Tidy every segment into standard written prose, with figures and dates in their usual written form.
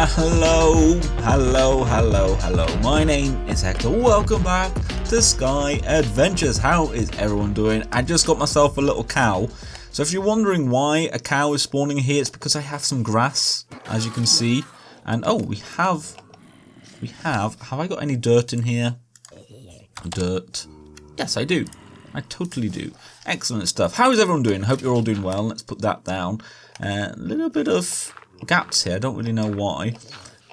Hello. My name is Hector. Welcome back to Sky Adventures. How is everyone doing? I just got myself a little cow. So if you're wondering why a cow is spawning here, it's because I have some grass, as you can see. And oh, we have I got any dirt in here? Dirt. Yes, I do. I totally do. Excellent stuff. How is everyone doing? Hope you're all doing well. Let's put that down. A little bit of gaps here. I don't really know why.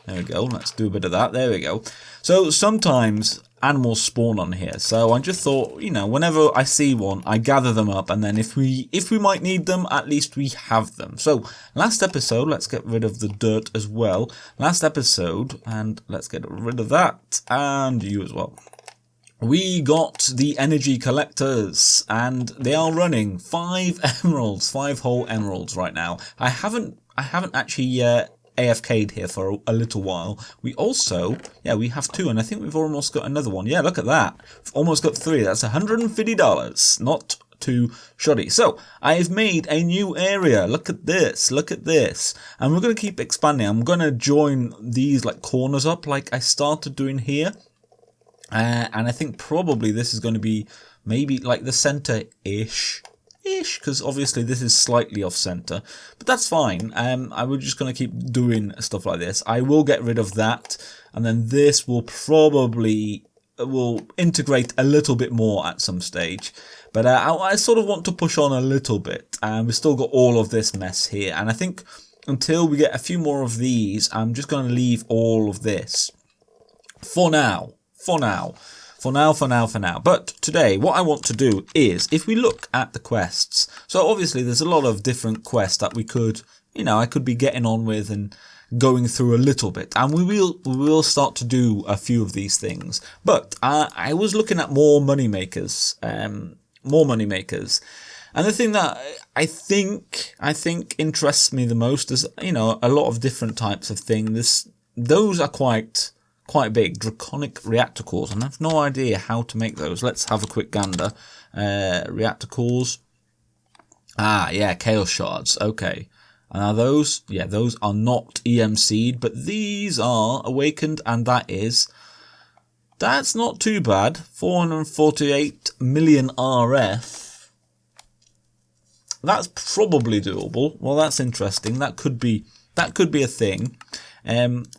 There we go. Let's do a bit of that. There we go. So sometimes animals spawn on here. So I just thought, you know, whenever I see one, I gather them up, and then if we might need them, at least we have them. So last episode, let's get rid of the dirt as well. Last episode, and let's get rid of that, and you as well. We got the energy collectors, and they are running 5 emeralds, 5 whole emeralds right now. I haven't actually AFK'd here for a little while. We also, we have 2, and I think we've almost got another one. Yeah, look at that. We've almost got 3. That's $150. Not too shoddy. So, I've made a new area. Look at this. Look at this. And we're going to keep expanding. I'm going to join these like corners up like I started doing here. And I think probably this is going to be maybe like the center-ish, because obviously this is slightly off center, but that's fine. I'm just going to keep doing stuff like this. I will get rid of that, and then this will probably integrate a little bit more at some stage. But I sort of want to push on a little bit, and we've still got all of this mess here. And I think until we get a few more of these, I'm just going to leave all of this for now. For now. But today, what I want to do is, if we look at the quests, so obviously there's a lot of different quests that we could, I could be getting on with and going through a little bit, and we will start to do a few of these things. But I was looking at more money makers, and the thing that I think interests me the most is, a lot of different types of things. Those are quite big. Draconic reactor cores, and I have no idea how to make those. Let's have a quick gander. Reactor cores. Chaos shards. Okay. And are those? Yeah, those are not EMC'd, but these are awakened, and that's not too bad. 448 million RF. That's probably doable. Well, that's interesting. That could be a thing.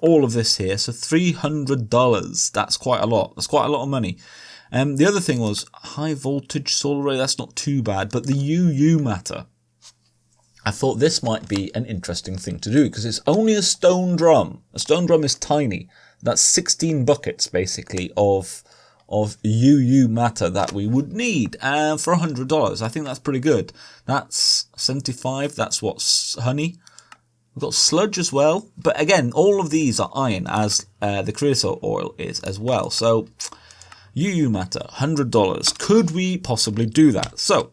All of this here, so $300. That's quite a lot. That's quite a lot of money. The other thing was high voltage solar array. That's not too bad, but the UU Matter. I thought this might be an interesting thing to do because it's only a stone drum. A stone drum is tiny. That's 16 buckets basically of UU Matter that we would need for $100. I think that's pretty good. That's 75. That's what's honey. We've got sludge as well, but again, all of these are iron, as the creosote oil is as well. So, UU Matter, $100. Could we possibly do that? So,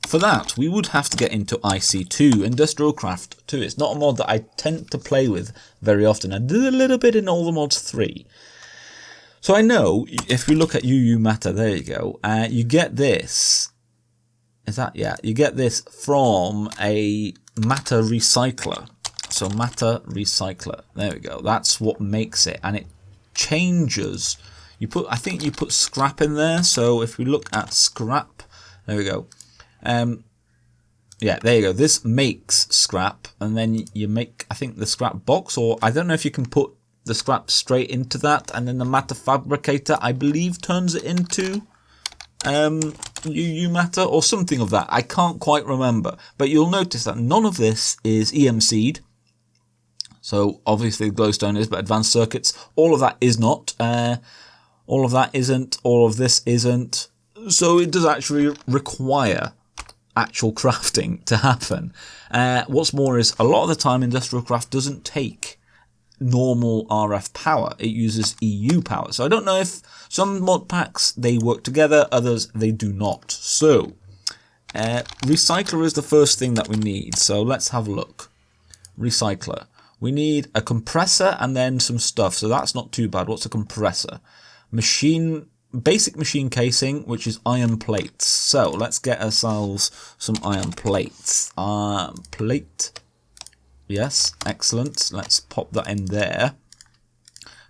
for that, we would have to get into IC2, Industrial Craft 2. It's not a mod that I tend to play with very often. I did a little bit in All the Mods 3. So I know, if we look at UU Matter, there you go, you get this. You get this from a matter recycler. So matter recycler. There we go. That's what makes it, and it changes. I think you put scrap in there. So if we look at scrap, there we go. There you go. This makes scrap, and then you make, I think, the scrap box, or I don't know if you can put the scrap straight into that, and then the matter fabricator, I believe, turns it into UU Matter or something of that. I can't quite remember, but you'll notice that none of this is EMC'd. So obviously glowstone is, but advanced circuits, all of that is not. All of that isn't. All of this isn't. So it does actually require actual crafting to happen. What's more is a lot of the time industrial craft doesn't take normal RF power. It uses EU power. So I don't know if some mod packs they work together, others they do not. So recycler is the first thing that we need. So let's have a look. Recycler. We need a compressor and then some stuff. So that's not too bad. What's a compressor? Basic machine casing, which is iron plates. So let's get ourselves some iron plates. Yes, excellent. Let's pop that in there.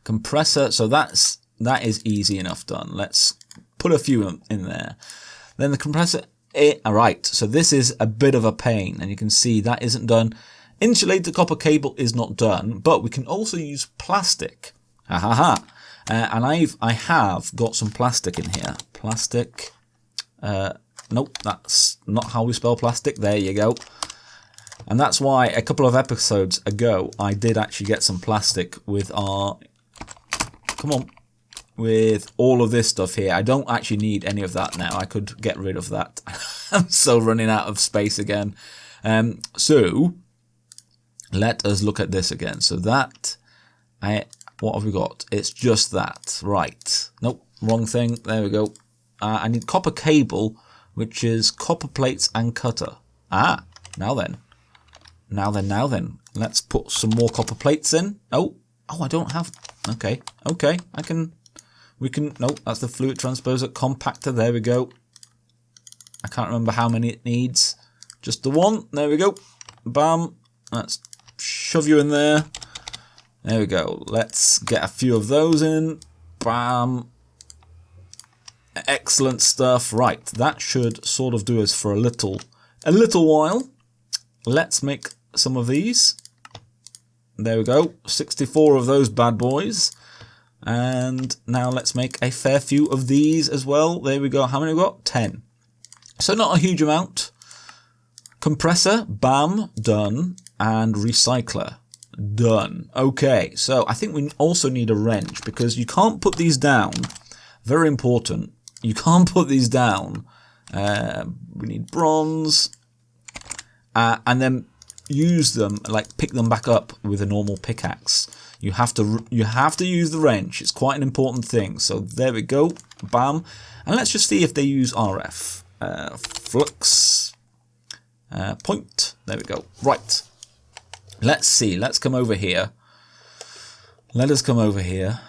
Compressor, so that is easy enough done. Let's put a few in there. Then the compressor, alright, so this is a bit of a pain, and you can see that isn't done. Insulated copper cable is not done, but we can also use plastic. Ha ha ha. And I have got some plastic in here. Plastic. Nope, that's not how we spell plastic. There you go. And that's why a couple of episodes ago I did actually get some plastic with our... Come on. With all of this stuff here. I don't actually need any of that now. I could get rid of that. I'm so running out of space again. So let us look at this again. So that... what have we got? It's just that. Right. Nope, wrong thing. There we go. I need copper cable, which is copper plates and cutter. Ah, now then. Now then. Let's put some more copper plates in. Oh, I don't have... Okay, we can... No, that's the fluid transposer compactor. There we go. I can't remember how many it needs. Just the one. There we go. Bam. Let's shove you in there. There we go. Let's get a few of those in. Bam. Excellent stuff. Right, that should sort of do us for a little while. Let's make some of these. There we go. 64 of those bad boys. And now let's make a fair few of these as well. There we go. How many we got? 10. So not a huge amount. Compressor, bam, done. And recycler, done. Okay, so I think we also need a wrench because you can't put these down. Very important. You can't put these down. We need bronze. And then use them, like pick them back up with a normal pickaxe. You have to use the wrench. It's quite an important thing. So there we go. Bam. And let's just see if they use RF. Flux. Point. There we go. Right. Let's see. Let's come over here. Let us come over here.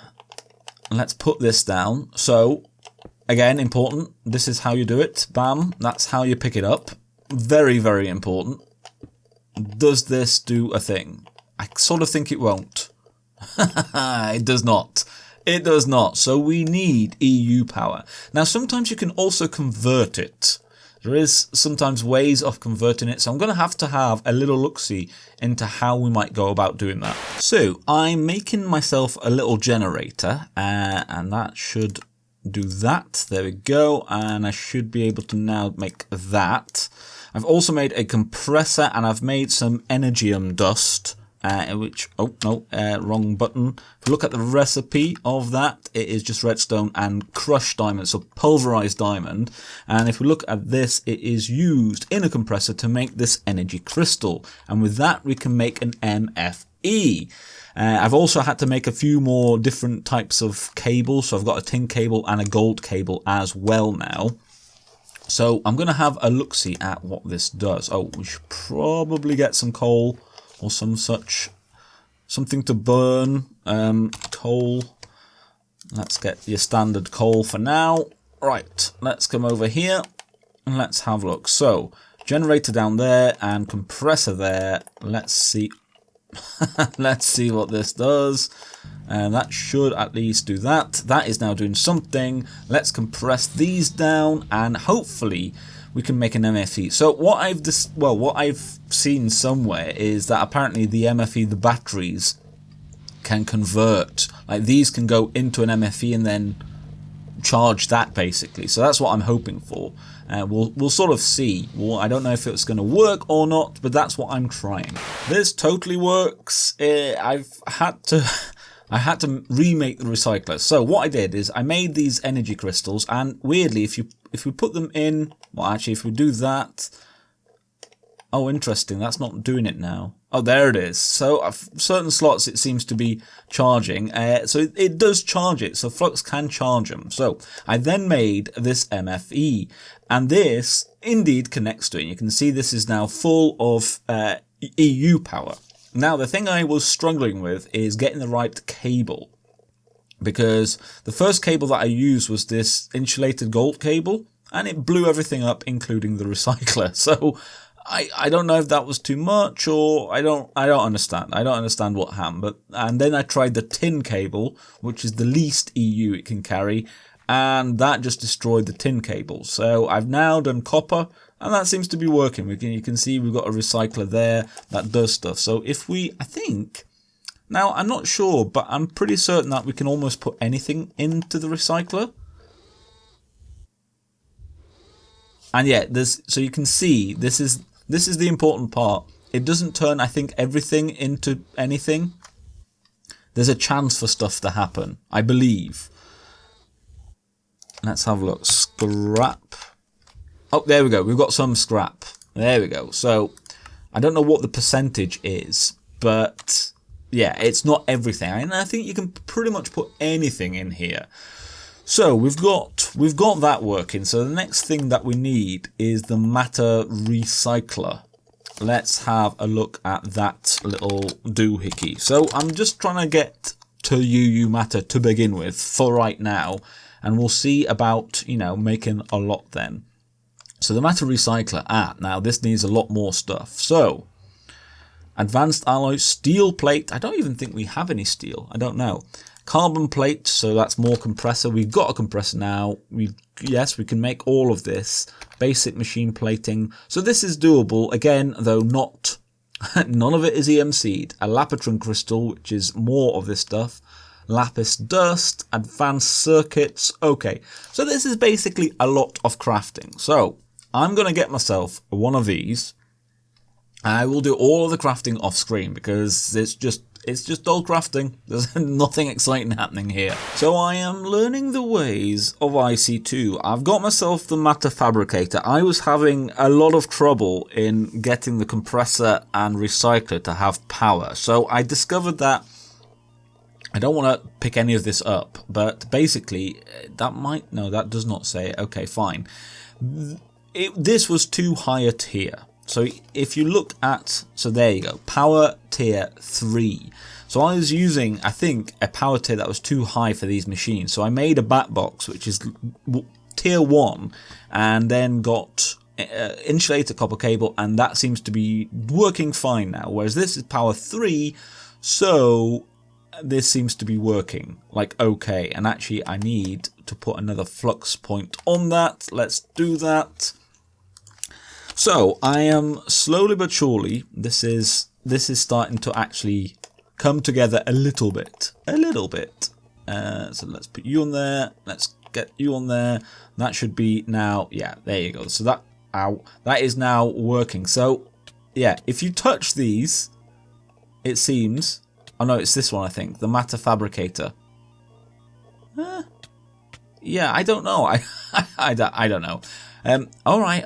Let's put this down. So, again, important. This is how you do it. Bam. That's how you pick it up. Very, very important. Does this do a thing? I sort of think it won't. It does not. It does not. So we need EU power. Now, sometimes you can also convert it. There is sometimes ways of converting it, so I'm going to have a little look-see into how we might go about doing that. So I'm making myself a little generator, and that should do that. There we go, and I should be able to now make that. I've also made a compressor, and I've made some energium dust, wrong button. If you look at the recipe of that, it is just redstone and crushed diamond, so pulverized diamond. And if we look at this, it is used in a compressor to make this energy crystal. And with that, we can make an MFE. I've also had to make a few more different types of cables. So I've got a tin cable and a gold cable as well now. So I'm going to have a look-see at what this does. Oh, we should probably get some coal or something to burn. Coal. Let's get your standard coal for now. Right, let's come over here and let's have a look. So, generator down there and compressor there. Let's see. Let's see what this does. And that should at least do that. That is now doing something. Let's compress these down and hopefully we can make an MFE. So what I've seen somewhere is that apparently the MFE, the batteries, can convert. Like these can go into an MFE and then charge that basically. So that's what I'm hoping for. We'll sort of see. Well, I don't know if it's going to work or not, but that's what I'm trying. This totally works. I had to remake the recycler. So what I did is I made these energy crystals, and weirdly, if we put them in, well, actually, if we do that, oh, interesting, that's not doing it now. Oh, there it is. So certain slots it seems to be charging. So it does charge it. So Flux can charge them. So I then made this MFE, and this indeed connects to it. You can see this is now full of EU power. Now, the thing I was struggling with is getting the right cable, because the first cable that I used was this insulated gold cable, and it blew everything up, including the recycler. So I don't know if that was too much, or I don't understand. I don't understand what happened. But and then I tried the tin cable, which is the least EU it can carry, and that just destroyed the tin cable. So I've now done copper, and that seems to be working. You can see we've got a recycler there that does stuff. So if we, I think, now I'm not sure, but I'm pretty certain that we can almost put anything into the recycler. And yeah, so you can see this is the important part. It doesn't turn, I think, everything into anything. There's a chance for stuff to happen, I believe. Let's have a look. Scrap. Oh, there we go. We've got some scrap. There we go. So I don't know what the percentage is, but yeah, it's not everything. And I think you can pretty much put anything in here. So we've got that working. So the next thing that we need is the matter recycler. Let's have a look at that little doohickey. So I'm just trying to get to UU Matter to begin with for right now, and we'll see about, you know, making a lot then. So the matter recycler, now this needs a lot more stuff. So advanced alloy, steel plate. I don't even think we have any steel. I don't know. Carbon plate, so that's more compressor. We've got a compressor now. Yes, we can make all of this. Basic machine plating. So this is doable. Again, though not, none of it is EMC'd. A lapitron crystal, which is more of this stuff. Lapis dust, advanced circuits. Okay, so this is basically a lot of crafting. So I'm going to get myself one of these. I will do all of the crafting off screen because it's just dull crafting. There's nothing exciting happening here. So I am learning the ways of IC2. I've got myself the matter fabricator. I was having a lot of trouble in getting the compressor and recycler to have power. So I discovered that I don't want to pick any of this up, but basically that does not say it. Okay, fine. This was too high a tier. So if you look at, so there you go, power tier 3. So I was using, I think, a power tier that was too high for these machines. So I made a batbox, which is tier 1, and then got insulated copper cable, and that seems to be working fine now. Whereas this is power 3, so this seems to be working like okay. And actually I need to put another flux point on that. Let's do that. So I am slowly but surely, this is starting to actually come together a little bit. So let's put you on there. Let's get you on there. That should be now. Yeah, there you go. So that is now working. So yeah, if you touch these, it seems. Oh no, it's this one. I think the matter fabricator. Yeah, I don't know. I don't know. All right,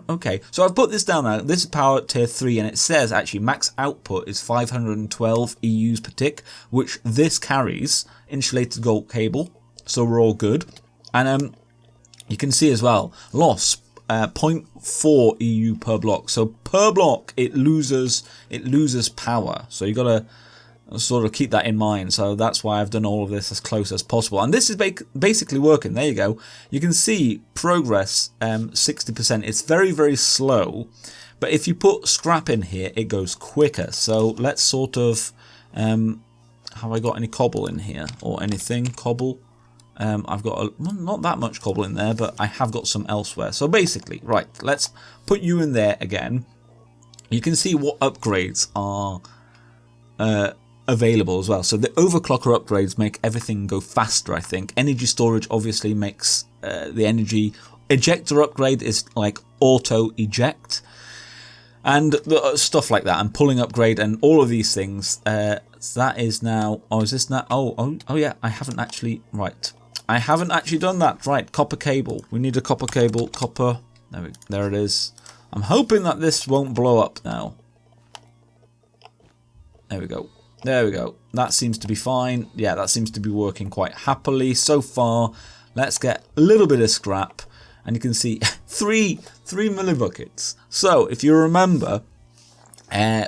okay. So I've put this down now. This is power tier 3, and it says actually max output is 512 EUs per tick, which this carries insulated gold cable. So we're all good. And you can see as well loss 0.4 EU per block. So per block it loses power. So you got to sort of keep that in mind. So that's why I've done all of this as close as possible, and this is basically working. There you go. You can see progress 60%. It's very, very slow, but if you put scrap in here it goes quicker. So let's sort of have I got any cobble in here or anything? Cobble, I've got not that much cobble in there, but I have got some elsewhere. So basically, right, let's put you in there again. You can see what upgrades are available as well. So the overclocker upgrades make everything go faster, I think. Energy storage obviously makes the energy. Ejector upgrade is like auto eject and stuff like that, and pulling upgrade and all of these things. That is now, is this now? Oh yeah, I haven't actually done that. Right, copper cable. We need a copper cable. Copper. There it is. I'm hoping that this won't blow up now. There we go. That seems to be fine. Yeah, that seems to be working quite happily so far. Let's get a little bit of scrap, and you can see three millibuckets. So if you remember, a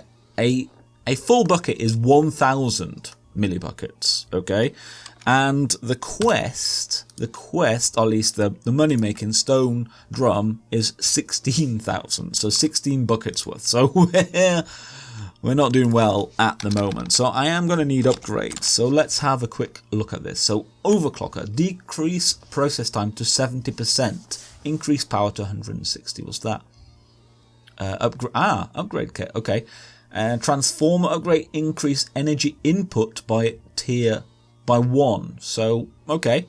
full bucket is 1,000 millibuckets. Okay, And the quest, or at least the money-making stone drum is 16,000, so 16 buckets worth. So we're not doing well at the moment. So I am going to need upgrades. So let's have a quick look at this. So overclocker, decrease process time to 70%, increase power to 160. What's that? Upgrade kit. Okay. Transformer upgrade, increase energy input by 1. So, okay.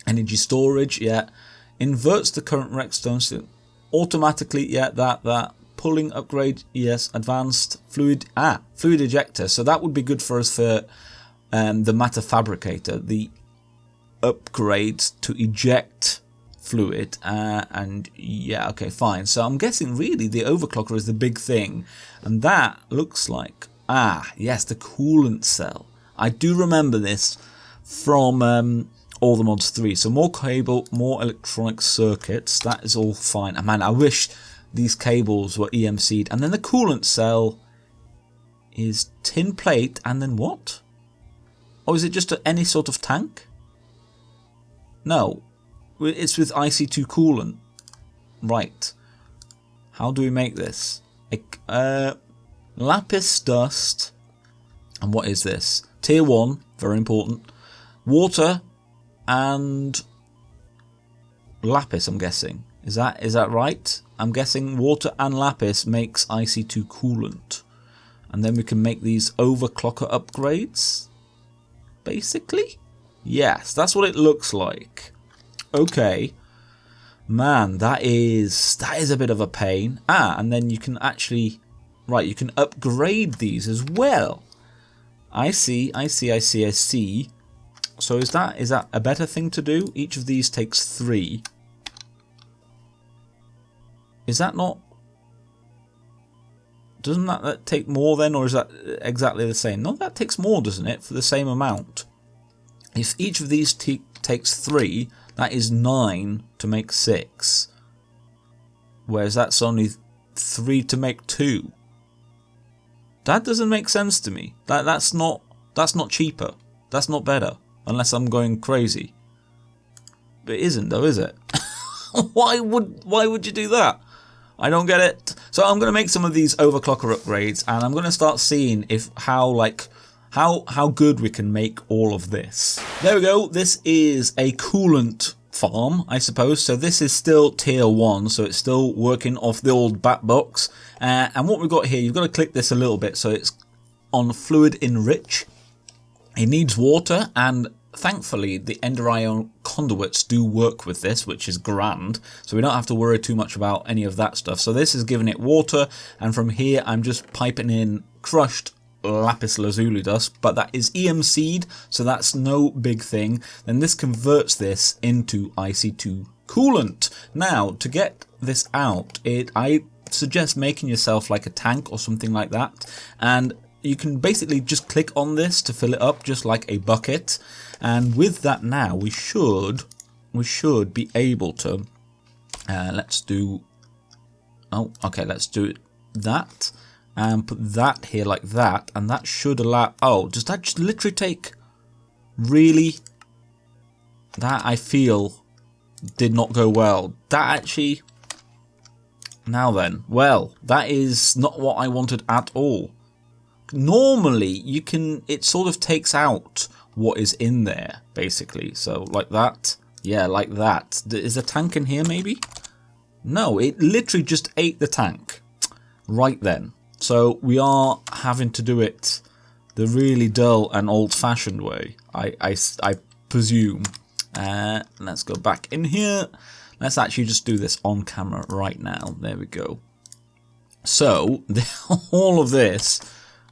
Energy storage, yeah. Inverts the current redstone automatically, yeah, that. Pulling upgrade, yes. Advanced fluid ejector. So that would be good for us for the matter fabricator. The upgrade to eject fluid, and yeah, okay, fine. So I'm guessing really the overclocker is the big thing, and that looks like, yes, the coolant cell. I do remember this from All the Mods 3. So more cable, more electronic circuits, that is all fine. And man, I wish these cables were EMC'd. And then the coolant cell is tin plate, and then what? Oh, is it just any sort of tank? No, it's with IC2 coolant. Right. How do we make this? Lapis dust. And what is this? Tier 1, very important. Water and lapis, I'm guessing. Is that right? I'm guessing water and lapis makes IC2 coolant. And then we can make these overclocker upgrades. Basically? Yes, that's what it looks like. Okay. Man, that is a bit of a pain. And then you can actually, right, you can upgrade these as well. I see. So is that a better thing to do? Each of these takes 3. Is that not? Doesn't that take more then, or is that exactly the same? No, that takes more, doesn't it, for the same amount? If each of these takes 3, that is 9 to make 6. Whereas that's only 3 to make 2. That doesn't make sense to me. That's not cheaper. That's not better. Unless I'm going crazy. But it isn't though, is it? Why would you do that? I don't get it. So I'm going to make some of these overclocker upgrades, and I'm going to start seeing how good we can make all of this. There we go. This is a coolant farm, I suppose. So this is still tier 1, so it's still working off the old batbox. And what we've got here, you've got to click this a little bit, so it's on fluid enrich. It needs water, and thankfully the Ender Ion conduits do work with this, which is grand, so we don't have to worry too much about any of that stuff. So this is giving it water, and from here I'm just piping in crushed lapis lazuli dust, but that is EMC'd, so that's no big thing. Then this converts this into IC2 coolant. Now, to get this out, I suggest making yourself like a tank or something like that, and you can basically just click on this to fill it up just like a bucket. And with that now, we should be able to, let's do that. And put that here like that, and that should allow, does that just literally take, really? That I feel did not go well. That actually, now then, well, that is not what I wanted at all. Normally, it sort of takes out what is in there, basically. So, like that. Yeah, like that. Is a tank in here, maybe? No, it literally just ate the tank. Right then. So, we are having to do it the really dull and old-fashioned way, I presume. Let's go back in here. Let's actually just do this on camera right now. There we go. So, all of this...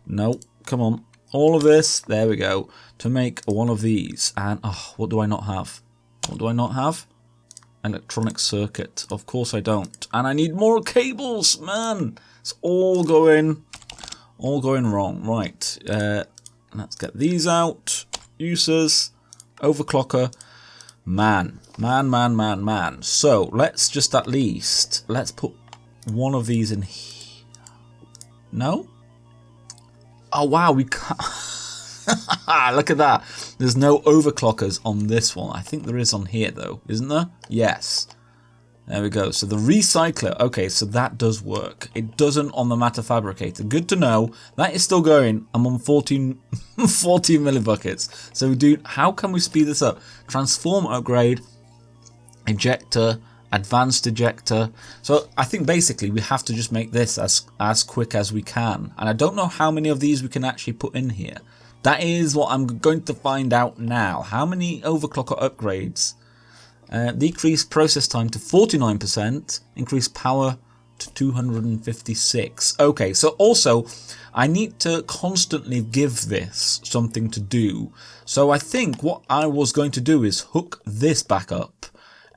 No, come on. All of this, there we go, to make one of these. And, what do I not have? What do I not have? Electronic circuit. Of course I don't. And I need more cables, man. It's all going wrong. Right. Let's get these out. Uses. Overclocker. Man. So, let's just at least, let's put one of these in here. No? Oh wow, we can't. Look at that. There's no overclockers on this one. I think there is on here though, isn't there? Yes. There we go. So the recycler, okay, so that does work. It doesn't on the Matter fabricator. Good to know. That is still going. I'm on 14 millibuckets. So how can we speed this up? Transform upgrade, ejector, advanced ejector. So I think basically we have to just make this as quick as we can. And I don't know how many of these we can actually put in here. That is what I'm going to find out now. How many overclocker upgrades? Decrease process time to 49%, increase power to 256. Okay, so also I need to constantly give this something to do. So I think what I was going to do is hook this back up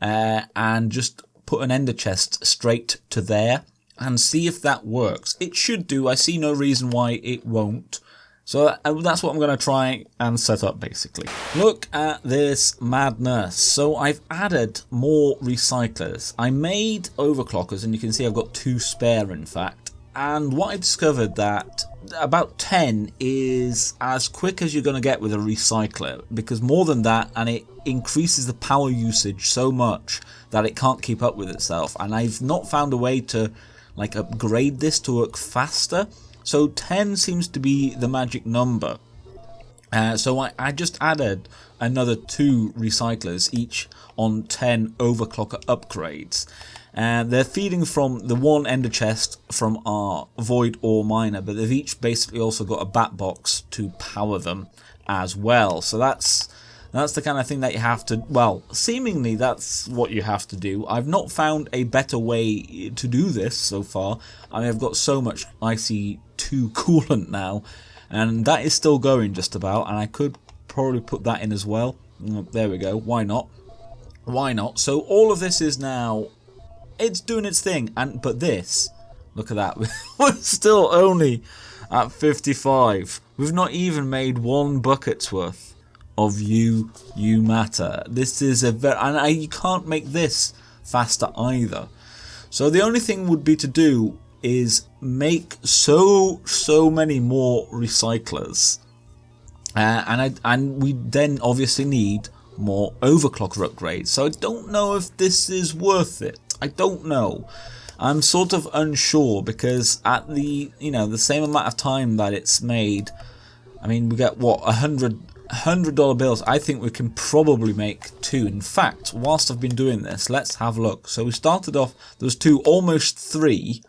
and just put an ender chest straight to there and see if that works. It should do. I see no reason why it won't. So that's what I'm going to try and set up basically. Look at this madness. So I've added more recyclers. I made overclockers and you can see I've got 2 spare in fact. And what I discovered that about 10 is as quick as you're going to get with a recycler, because more than that and it increases the power usage so much that it can't keep up with itself. And I've not found a way to like upgrade this to work faster. So 10 seems to be the magic number. So I just added another 2 recyclers, each on 10 overclocker upgrades. They're feeding from the one ender chest from our void ore miner, but they've each basically also got a batbox to power them as well. So that's the kind of thing that you have to, well, seemingly that's what you have to do. I've not found a better way to do this so far. I mean, I've got so much IC2 coolant now, and that is still going just about, and I could probably put that in as well. There we go. Why not? Why not? So all of this is now, it's doing its thing, but this, look at that, we're still only at 55. We've not even made 1 bucket's worth of UU Matter. This is a very, and you can't make this faster either. So the only thing would be to do is make so many more recyclers, and we then obviously need more overclocker upgrades. So I don't know if this is worth it. I don't know. I'm sort of unsure, because at the the same amount of time that it's made, I mean, we get what, $100 bills. I think we can probably make 2. In fact, whilst I've been doing this, let's have a look. So we started off, there was 2, almost 3.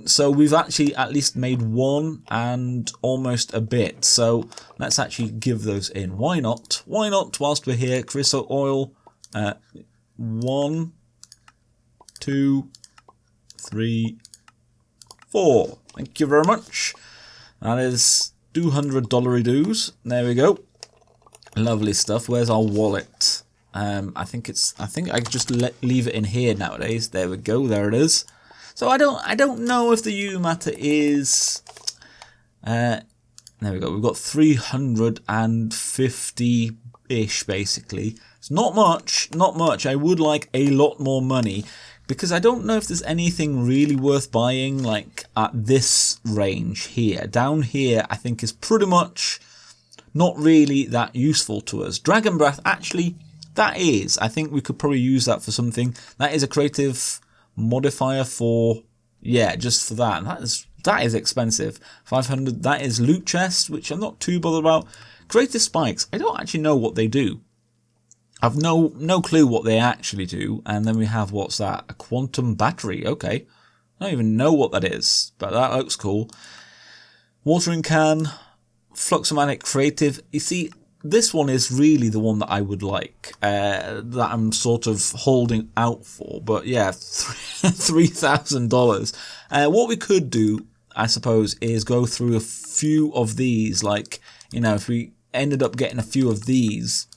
So we've actually at least made 1 and almost a bit. So let's actually give those in. Why not? Why not? Whilst we're here, crystal oil. 1, 2, 3, 4. Thank you very much. That is $200 dues. There we go. Lovely stuff. Where's our wallet? I think I could just leave it in here nowadays. There we go. There it is. So I don't know if the UU Matter is. There we go. We've got 350-ish basically. It's not much. Not much. I would like a lot more money, because I don't know if there's anything really worth buying like at this range here. Down here I think is pretty much not really that useful to us. Dragon Breath, actually, that is. I think we could probably use that for something. That is a creative modifier for, yeah, just for that. And that is expensive. 500, that is loot chest, which I'm not too bothered about. Creative spikes, I don't actually know what they do. I've no clue what they actually do. And then we have, what's that? A quantum battery. Okay. I don't even know what that is, but that looks cool. Watering can, Fluxomatic creative. You see, this one is really the one that I would like, that I'm sort of holding out for. But yeah, $3,000. What we could do, I suppose, is go through a few of these. Like, if we ended up getting a few of these,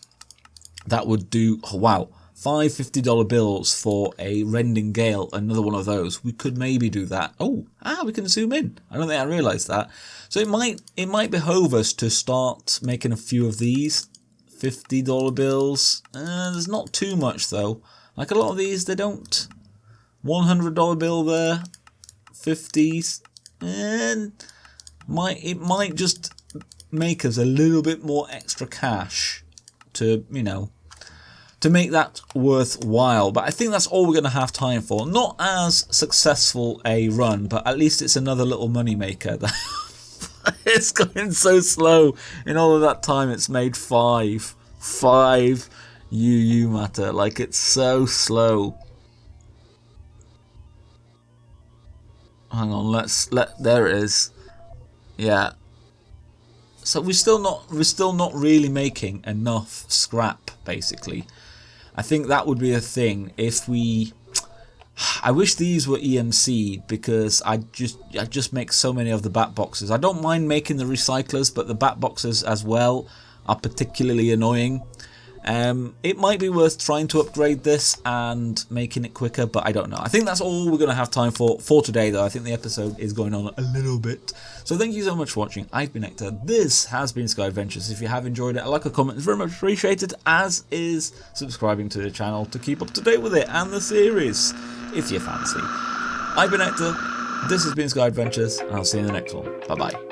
that would do, oh wow, 5 $50 bills for a Rending Gale, another one of those. We could maybe do that. Oh, we can zoom in. I don't think I realised that. So it might behove us to start making a few of these $50 bills. There's not too much though. Like a lot of these, they don't. $100 bill there, 50s, and it might just make us a little bit more extra cash to, you know, to make that worthwhile. But I think that's all we're going to have time for. Not as successful a run, but at least it's another little money maker. It's going so slow. In all of that time, it's made 5 UU Matter. Like, it's so slow. Hang on, there it is. Yeah. So we're still not really making enough scrap, basically. I think that would be a thing if we. I wish these were EMC'd, because I just make so many of the bat boxes. I don't mind making the recyclers, but the bat boxes as well are particularly annoying. It might be worth trying to upgrade this and making it quicker, but I don't know. I think that's all we're going to have time for today, though. I think the episode is going on a little bit. So thank you so much for watching. I've been Ector. This has been Sky Adventures. If you have enjoyed it, a like or comment is very much appreciated, as is subscribing to the channel to keep up to date with it and the series, if you fancy. I've been Ector. This has been Sky Adventures, and I'll see you in the next one. Bye-bye.